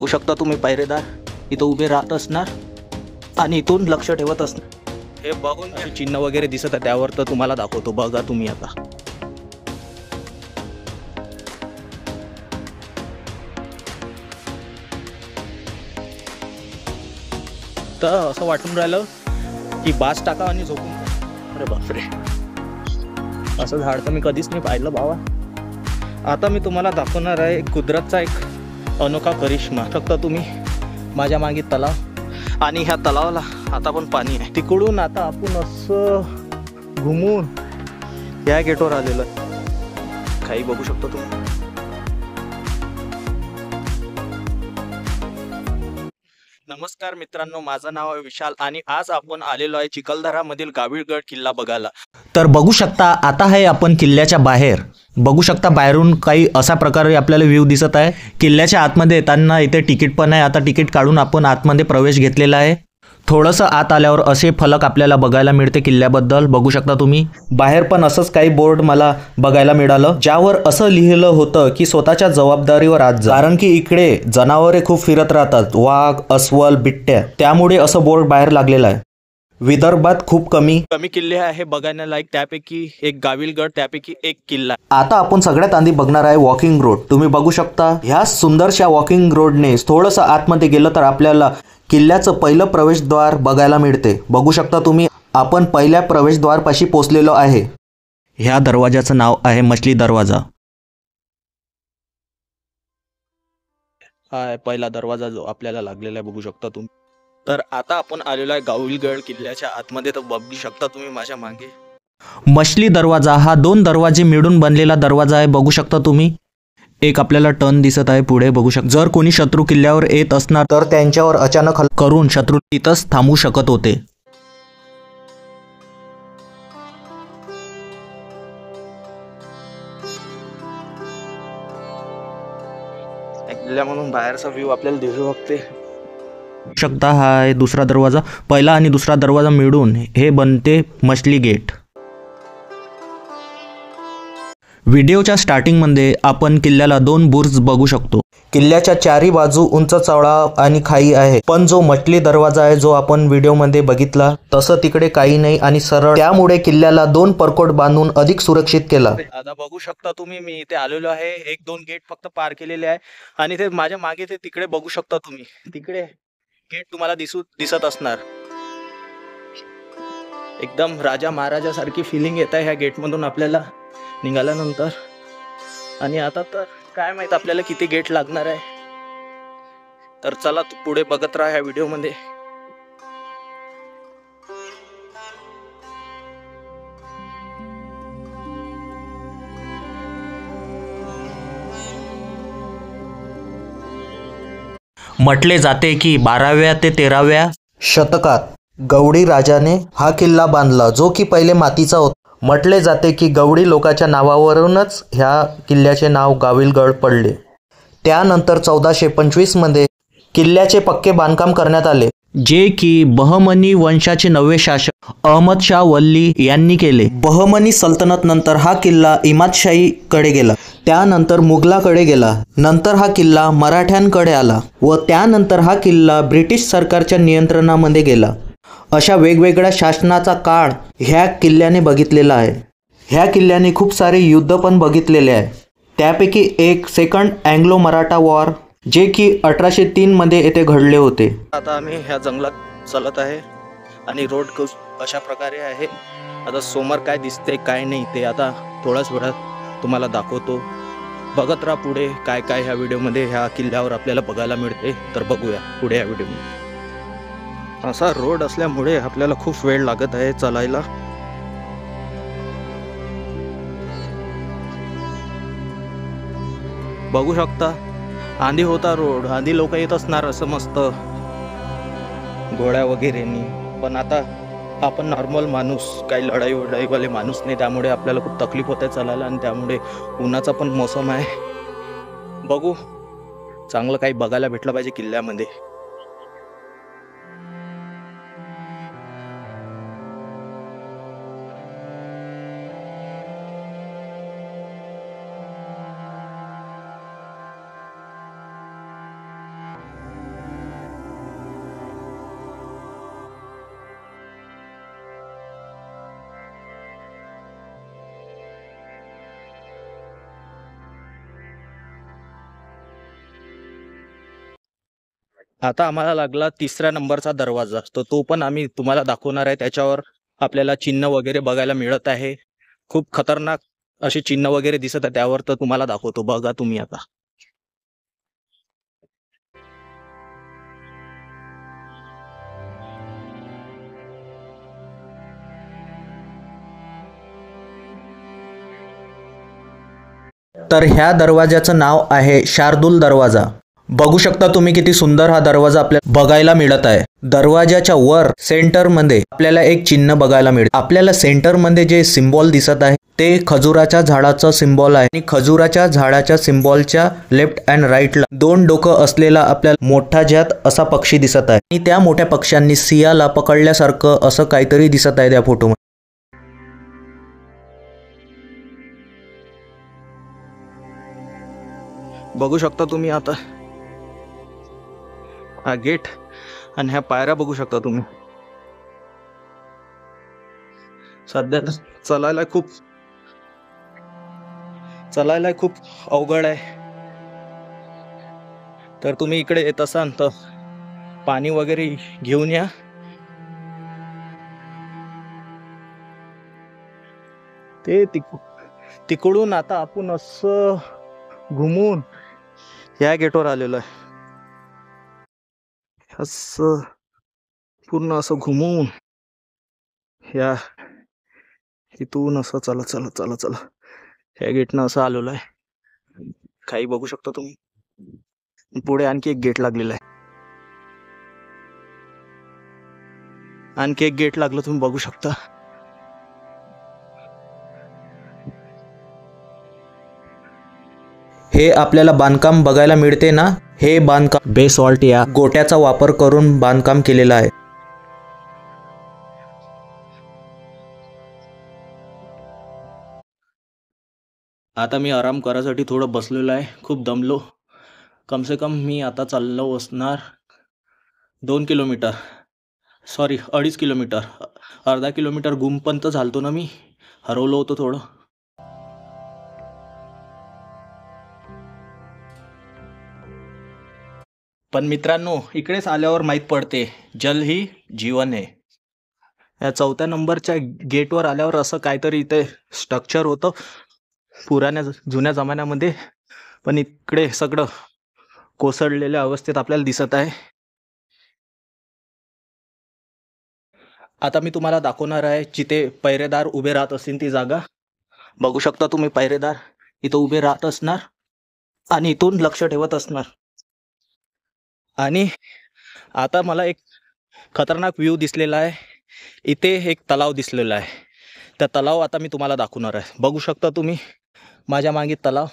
होऊ शकता तुम्ही पायरेदार इथं उभे राहत असणार आणि इथून लक्ष ठेवत असणार. हे बघून चिन्ह वगैरे दिसत आहे त्यावर तर तुम्हाला दाखवतो. बघा तुम्ही आता तर असं वाटून राहिलं की बास टाका आणि झोपून. अरे बापरे, असं झाड तर मी कधीच नाही पाहिलं भावा. आता मी तुम्हाला दाखवणार आहे कुदरतचा एक अनोखा करिश्मा. फक्त तुम्ही माझ्या मागे तलाव आणि ह्या तलावाला आता पण पाणी आहे. तिकडून आता आपण असं घुमून या गेटवर आलेलो आहे. काही बघू शकतो तुम्ही. नमस्कार मित्रांनो, माझं नाव आहे विशाल आणि आज आपण आलेलो आहे चिखलदरामधील गाविलगड किल्ला बघायला. तर बघू शकता आता आहे आपण किल्ल्याच्या बाहेर. बघू शकता बाहेरून काही अशा प्रकारे आपल्याला व्ह्यू दिसत आहे. किल्ल्याच्या आतमध्ये येताना इथे तिकीट पण आहे. आता तिकीट काढून आपण आतमध्ये प्रवेश घेतलेला आहे. थोडंसं आत आल्यावर असे फलक आपल्याला बघायला मिळते किल्ल्याबद्दल. बघू शकता तुम्ही बाहेर पण असंच काही बोर्ड मला बघायला मिळालं ज्यावर असं लिहिलं होतं की स्वतःच्या जबाबदारीवर आज जा. कारण की इकडे जनावरे खूप फिरत राहतात, वाघ, अस्वल, बिट्ट्या, त्यामुळे असं बोर्ड बाहेर लागलेलं आहे. विदर्भात खूप कमी किल्ले आहे बघायला लायक, त्यापैकी एक गाविलगड त्यापैकी एक किल्ला. आता आपण सगळ्यात आधी बघणार आहे वॉकिंग रोड. तुम्ही बघू शकता ह्या सुंदरशा वॉकिंग रोडने थोडंसं आतमध्ये गेलं तर आपल्याला किल्ल्याचं पहिलं प्रवेशद्वार बघायला मिळते. बघू शकता तुम्ही आपण पहिल्या प्रवेशद्वारपाशी पोहोचलेलो आहे. ह्या दरवाजाचं नाव आहे मछली दरवाजा. हा पहिला दरवाजा जो आपल्याला लागलेला आहे बघू शकता तुम्ही. तर आता आपण आलेलो आहे गाविलगड किल्ल्याच्या आतमध्ये. तर बघू शकता तुम्ही माझ्या मागे मछली दरवाजा हा 2 दरवाजे मिळून बनलेला दरवाजा आहे. बघू शकता तुम्ही एक आपल्याला टर्न दिसत आहे पुढे. बघू शकता जर कोणी शत्रू किल्ल्यावर येत असणार तर त्यांच्यावर अचानक हल्ला करून शत्रू तिथंच थांबू शकत होते. किल्ल्यामधून बाहेरचा व्ह्यू आपल्याला दिसू शकता. हा आहे दुसरा दरवाजा. पहिला आणि दुसरा दरवाजा मिळून हे बनते मछली गेट. व्हिडिओच्या स्टार्टिंगमध्ये आपण किल्ल्याला 2 बुर्ज बघू शकतो. किल्ल्याच्या चारी बाजू उंच चढाव आणि खाई आहे. पण जो मछली दरवाजा आहे जो आपण व्हिडिओमध्ये बघितला तसं तिकडे काही नाही आणि सरळ, त्यामुळे किल्ल्याला 2 परकोट बांधून अधिक सुरक्षित केला. आता बघू शकता तुम्ही मी इथे आलेलो आहे. 1-2 गेट फक्त पार केलेले आहे आणि ते माझ्या मागे ते तिकडे बघू शकता तुम्ही. तिकडे गेट तुम्हाला दिसत असणार. एकदम राजा महाराजा सारखी फिलिंग येत आहे ह्या गेटमधून आपल्याला निघाल्यानंतर. आणि आता तर काय माहित आपल्याला किती गेट लागणार आहे. तर चला पुढे बघत राहा ह्या व्हिडिओमध्ये. म्हटले जाते की 12व्या ते 13व्या शतकात गवळी राजाने हा किल्ला बांधला जो की पहिले मातीचा होता. म्हटले जाते की गवळी लोकांच्या नावावरूनच ह्या किल्ल्याचे नाव गाविलगड पडले. त्यानंतर 1425 मध्ये किल्ल्याचे पक्के बांधकाम करण्यात आले जे की बहमनी वंशाचे 9वे शासक अहमद शाह वल्ली यांनी केले. बहमनी सल्तनत नंतर हा किल्ला इमादशाहीकडे गेला, त्यानंतर मुघलाकडे गेला, नंतर हा किल्ला मराठ्यांकडे आला व त्यानंतर हा किल्ला ब्रिटिश सरकारच्या नियंत्रणामध्ये गेला. अशा वेगवेगळ्या शासनाचा काळ ह्या किल्ल्याने बघितलेला आहे. ह्या किल्ल्याने खूप सारे युद्ध पण बघितलेले आहे. त्यापैकी एक सेकंड अँग्लो मराठा वॉर जे की 1803 मध्ये येथे घडले होते. आता आम्ही ह्या जंगलात चालत आहे आणि रोड अशा प्रकारे आहे. आता समोर काय दिसते काय नाही ते आता थोड्याच वेळात तुम्हाला दाखवतो. बघत राहा पुढे काय काय ह्या व्हिडिओमध्ये ह्या किल्ल्यावर आपल्याला बघायला मिळते. तर बघूया पुढे ह्या व्हिडिओमध्ये. असा रोड असल्यामुळे आपल्याला खूप वेळ लागत आहे चालायला. बघू शकता आधी होता रोड, आधी लोक येत असणार असं मस्त घोड्या वगैरेनी. पण आता आपण नॉर्मल माणूस, काही लढाईवाले माणूस नाही, त्यामुळे आपल्याला खूप तकलीफ होत आहे चालायला. आणि त्यामुळे उन्हाचा पण मोसम आहे. बघू चांगलं काही बघायला भेटलं पाहिजे किल्ल्यामध्ये. आता आम्हाला लागला तिसऱ्या नंबरचा दरवाजा, तर तो पण आम्ही तुम्हाला दाखवणार आहे. त्याच्यावर आपल्याला चिन्ह वगैरे बघायला मिळत आहे. खूप खतरनाक असे चिन्ह वगैरे दिसत आहे त्यावर, तर तुम्हाला दाखवतो. बघा तुम्ही आता. तर ह्या दरवाजाचं नाव आहे शार्दूल दरवाजा. बघू शकता तुम्ही किती सुंदर हा दरवाजा आपल्याला बघायला मिळत आहे. दरवाजाच्या वर सेंटर मध्ये आपल्याला एक चिन्ह बघायला मिळते. आपल्याला सेंटर मध्ये जे सिम्बॉल दिसत आहे ते खजुराच्या झाडाचं सिम्बॉल आहे. आणि खजुराच्या झाडाच्या सिम्बॉलच्या लेफ्ट अँड राईटला 2 डोकं असलेला आपल्याला मोठा जात असा पक्षी दिसत आहे. आणि त्या मोठ्या पक्ष्यांनी सिंहाला पकडल्यासारखं असं काहीतरी दिसत आहे त्या फोटोमध्ये. बघू शकता तुम्ही आता हा गेट आणि ह्या पायऱ्या बघू शकता तुम्ही. सध्या चालायला खूप अवघड आहे. तर तुम्ही इकडे येत असाल तर पाणी वगैरे घेऊन या. ते तिकडून आता आपण असं घुमून या गेटवर आलेलो आहे. असं पूर्ण असं घुमून या इथून असं चला चला चला चला ह्या गेटनं असं आलेलो आहे. काही बघू शकता तुम्ही. पुढे आणखी एक गेट लागलेला आहे. आणखी एक गेट लागलं तुम्ही बघू शकता. हे आपल्याला बांधकाम बघायला मिळते ना, हे बांधकाम बेसॉल्ट या गोट्याचा वापर करून बांधकाम केलेलं आहे. आता मी आराम करायसाठी थोडं बसलेलो आहे. खूप दमलो. कम से कम मी आता चाललो असणार 2 किलोमीटर, सॉरी 2.5 किलोमीटर. अर्धा किलोमीटर गुमपंत झालतो ना मी, हरवलो होतो थोडं. पण मित्रांनो, इकडेच आल्यावर माहीत पडते जल ही जीवन आहे. या 4थ्या नंबरच्या गेटवर आल्यावर असं काहीतरी इथे स्ट्रक्चर होतं जुन्या जमान्यामध्ये, पण इकडे सगळं कोसळलेल्या अवस्थेत आपल्याला दिसत आहे. आता मी तुम्हाला दाखवणार आहे जिथे पहिरेदार उभे राहत असतील ती जागा. बघू शकता तुम्ही पहिरेदार इथं उभे राहत असणार आणि इथून लक्ष ठेवत असणार. आणि आता मला एक खतरनाक व्ह्यू दिसलेला आहे. इथे एक तलाव दिसलेला आहे. त्या तलाव आता मी तुम्हाला दाखवणार आहे. बघू शकता तुम्ही माझ्या मागे तलाव.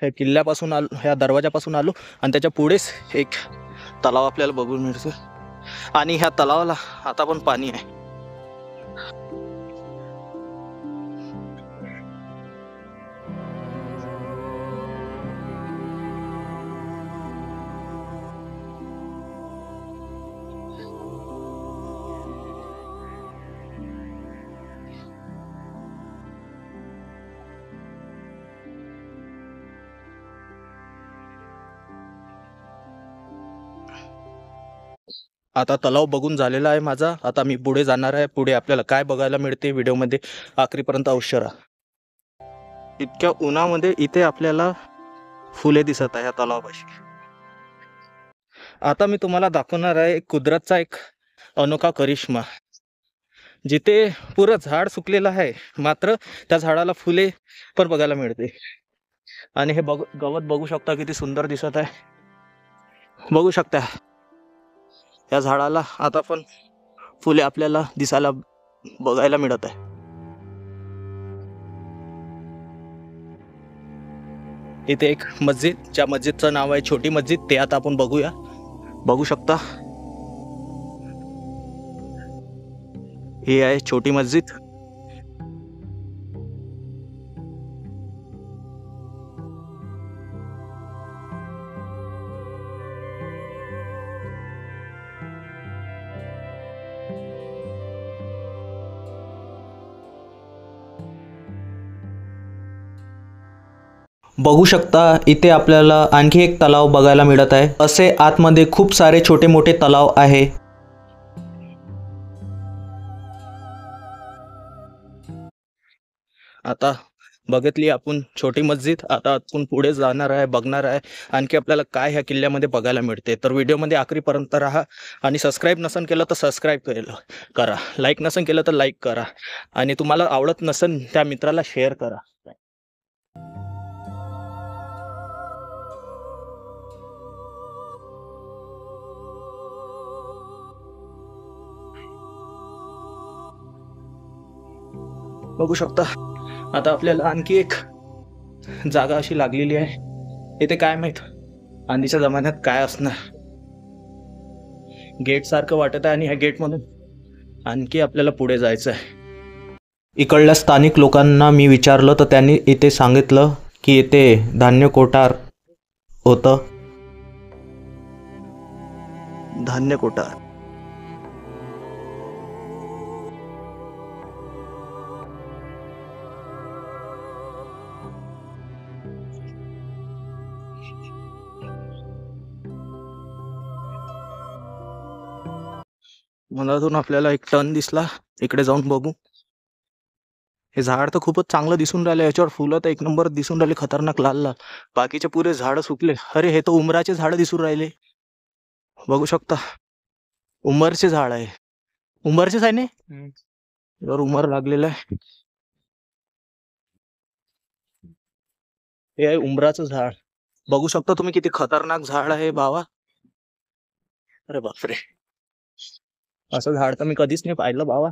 ह्या किल्ल्यापासून आलो, ह्या दरवाजापासून आलो आणि त्याच्या पुढेच एक तलाव आपल्याला बघून मिळतो. आणि ह्या तलावाला आता पण पाणी आहे. आता तलाव बघून झालेला आहे माझा. आता मी पुढे जाणार आहे. पुढे आपल्याला काय बघायला मिळते व्हिडिओमध्ये आखरीपर्यंत अवश्य राहा. इतक्या उन्हामध्ये इथे आपल्याला फुले दिसत आहे या तलावापाशी. आता मी तुम्हाला दाखवणार आहे कुदरतचा एक अनोखा करिश्मा, जिथे पुरं झाड सुकलेलं आहे मात्र त्या झाडाला फुले पण बघायला मिळते. आणि हे गवत बघू शकता किती सुंदर दिसत आहे. बघू शकता या झाडाला आता पण फुले आपल्याला दिसायला बघायला मिळत आहे. इथे एक मस्जिद, ज्या मस्जिदचं नाव आहे छोटी मस्जिद, ते आता आपण बघूया. बघू शकता ही आहे छोटी मस्जिद. बघू शकता इथे आपल्याला आणखी एक तलाव बघायला मिळत आहे. असे आतमध्ये खूप सारे छोटे मोठे तलाव आहे. आता बघितली आपण छोटी मस्जिद. आता आपण पुढे जाणार आहे, बघणार आहे आणखी आपल्याला काय ह्या किल्ल्यामध्ये बघायला मिळते. तर व्हिडिओमध्ये आखरीपर्यंत राहा आणि सबस्क्राईब नसन केलं तर सबस्क्राईब करा, लाईक नसन केलं तर लाईक करा आणि तुम्हाला आवडत नसन त्या मित्राला शेअर करा. बघू शकता आता आपल्याला आणखी एक जागा अशी लागलेली आहे. इथे काय माहित आधीच्या जमान्यात काय असणार. गेट सारखं वाटत आहे आणि ह्या गेटमधून आणखी आपल्याला पुढे जायचं आहे. इकडल्या स्थानिक लोकांना मी विचारलं तर त्यांनी इथे सांगितलं की इथे धान्य कोठार होतं. धान्य कोठार. मनातून आपल्याला एक टन दिसला. इकडे जाऊन बघू. हे झाड तर खूपच चांगलं दिसून राहिलं. याच्यावर फुलं तर एक नंबर दिसून राहिले, खतरनाक लाल लाल. बाकीचे पुरे झाड सुकले. अरे हे तर उमराचे झाड दिसून राहिले. बघू शकता उमरचे झाड आहे. उमरचेच आहे ना. यावर उमर लागलेलं आहे. हे आहे उमराचं झाड. बघू शकता तुम्ही किती खतरनाक झाड आहे बाबा. अरे बापरे, असं झाड तर मी कधीच नाही पाहिलं बाबा.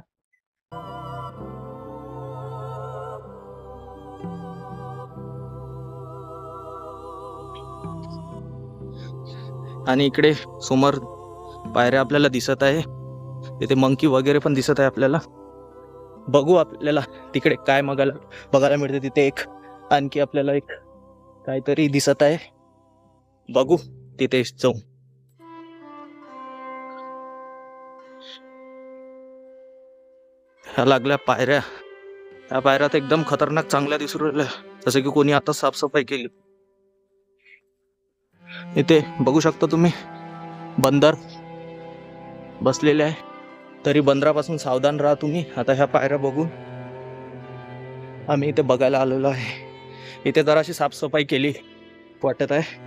आणि इकडे समोर पायऱ्या आपल्याला दिसत आहे. तिथे मंकी वगैरे पण दिसत आहे आपल्याला. बघू आपल्याला तिकडे काय बघायला मिळते. तिथे एक आणखी आपल्याला एक काहीतरी दिसत आहे. बघू तिथे जाऊ. ह्या लागल्या पायऱ्या. त्या पायऱ्या तर एकदम खतरनाक चांगल्या दिसून राहिल्या, जसं की कोणी आता साफसफाई केली. इथे बघू शकता तुम्ही बंदर बसलेले आहे. तरी बंदरापासून सावधान राहा तुम्ही. आता ह्या पायऱ्या बघून आम्ही इथे बघायला आलेलो आहे. इथे जराशी साफसफाई केली वाटत आहे.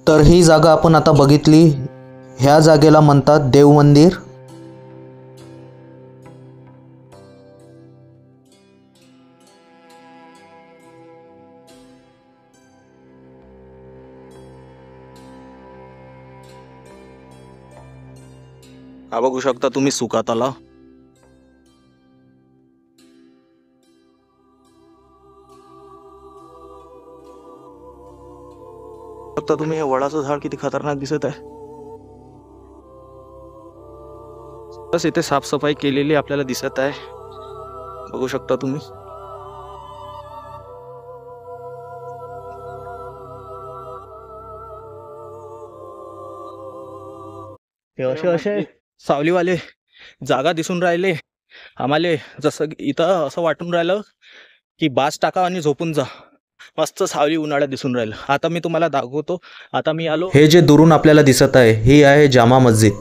तर ही जागा आपण आता बघितली. ह्या जागेला म्हणतात देव मंदिर. हा बघू शकता तुम्ही सुका तलाव. फक्त तुम्ही हे वडाचं झाड किती खतरनाक दिसत आहे. बस इथे साफसफाई केलेली आपल्याला दिसत आहे. बघू शकता तुम्ही. हे असे सावलीवाले जागा दिसून राहिले आम्हाला. जसं इथं असं वाटून राहिलं की बास टाका आणि झोपून जा. मस्त सावली उन्हाळ्यात दिसून राहिलं. आता मी तुम्हाला दाखवतो. आता मी आलो. हे जे दुरून आपल्याला दिसत आहे ही आहे जामा मस्जिद.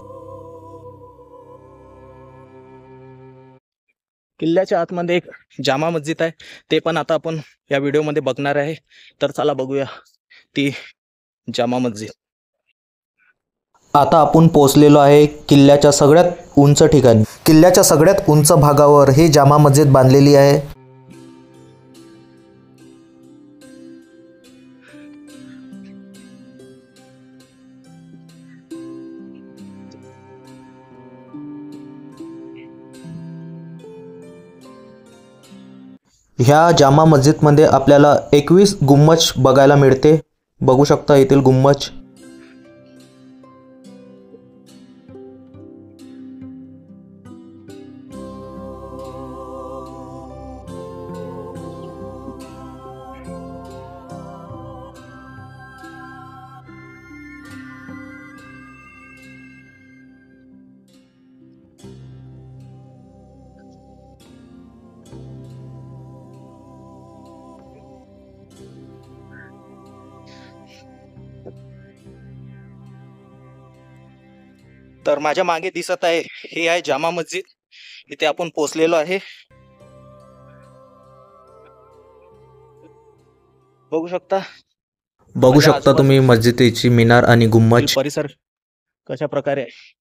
किल्ल्याच्या आतमध्ये एक जामा मस्जिद आहे. ते पण आता आपण या व्हिडिओमध्ये बघणार आहे. तर चला बघूया ती जामा मस्जिद. आता आपण पोहोचलेलो आहे किल्ल्याच्या सगळ्यात उंच ठिकाणी. किल्ल्याच्या सगळ्यात उंच भागावर ही जामा मस्जिद बांधलेली आहे. ह्या जामा मस्जिदमध्ये आपल्याला 21 गुंबज बघायला मिळते. बघू शकता येथील गुंबज. तर माझ्या मागे दिसत आहे हे आहे जामा मस्जिद. इथे आपण पोहोचलेलो आहे. बघू शकता तुम्ही मस्जिदीची मिनार आणि गुंबज. परिसर कशा प्रकारे आहे.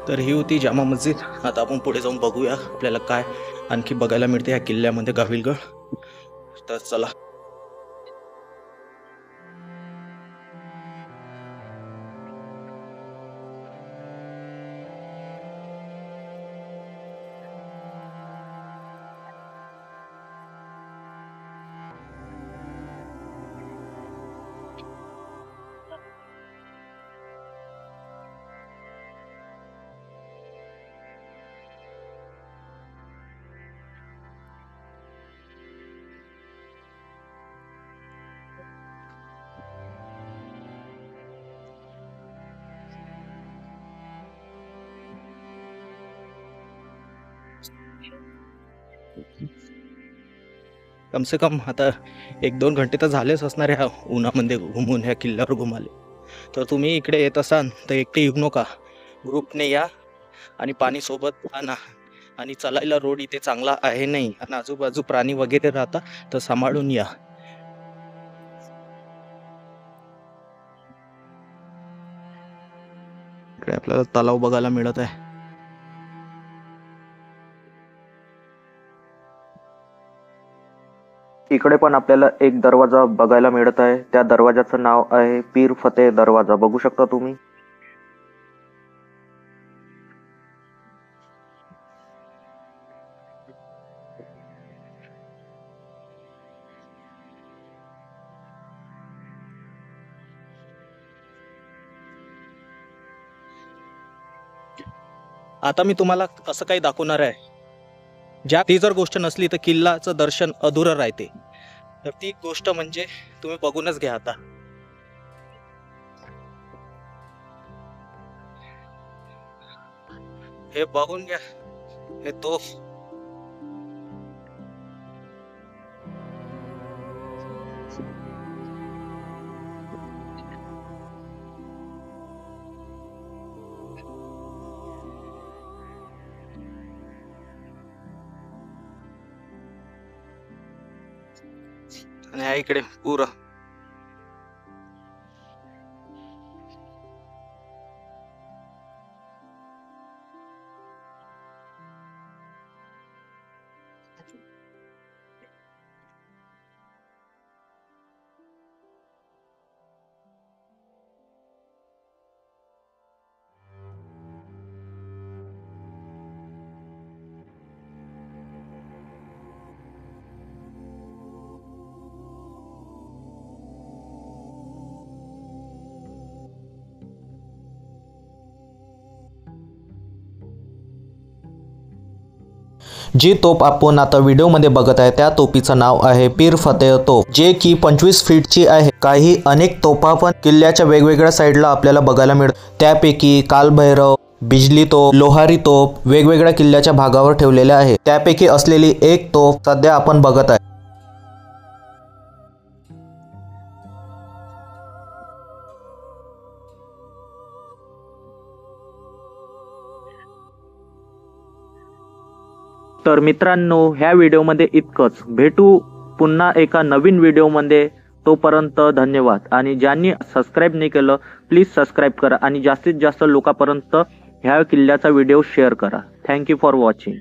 तर ही होती जामा मस्जिद. आता आपण पुढे जाऊन बघूया आपल्याला काय आणखी बघायला मिळते या किल्ल्यामध्ये गाविलगड. तर चला. कम से कम आता 1-2 घंटे तर झालेच असणार ह्या उन्हामध्ये घुमून ह्या किल्ल्यावर घुमाले. तर तुम्ही इकडे येत असाल तर एकटे येऊ नका, ग्रुपने या आणि पाणी सोबत आणा. आणि चालायला रोड इथे चांगला आहे नाही आणि आजूबाजू प्राणी वगैरे राहतात, तर सांभाळून या. इकडे आपल्याला तलाव बघायला मिळत आहे. इकडे पण आपल्याला एक दरवाजा बघायला मिळत आहे. त्या दरवाजाचं नाव आहे पीर फतेह दरवाजा. बघू शकता तुम्ही. आता मी तुम्हाला असं काही दाखवणार आहे, ज्या ती जर गोष्ट नसली तर किल्ल्याचं दर्शन अधुरं राहते. तर ती गोष्ट म्हणजे तुम्ही बघूनच घ्या. आता हे बघून घ्या. हे तोफ आणि इकडे पुरं जी तोप आपण आता व्हिडिओमध्ये बघत आहे त्या तोपीचं नाव आहे पीर फतेह तोप, जे की 25 फीटची आहे। काही अनेक तोफा पण किल्ल्याच्या वेगवेगळ्या साईडला आपल्याला बघायला मिळतात। त्यापैकी कालभैरव, बिजली तोप, लोहारी तोप वेगवेगळ्या किल्ल्याच्या भागावर ठेवलेल्या आहे। त्यापैकी असलेली एक तोफ सध्या आपण बघत आहे। तर मित्रांनो, ह्या व्हिडिओमध्ये इतकंच। भेटू पुन्हा एका नवीन व्हिडिओमध्ये। तोपर्यंत धन्यवाद। आणि ज्यांनी सबस्क्राइब नाही केलं प्लीज सबस्क्राइब करा आणि जास्तीत जास्त लोकांपर्यंत ह्या किल्ल्याचा व्हिडिओ शेअर करा। Thank you for watching.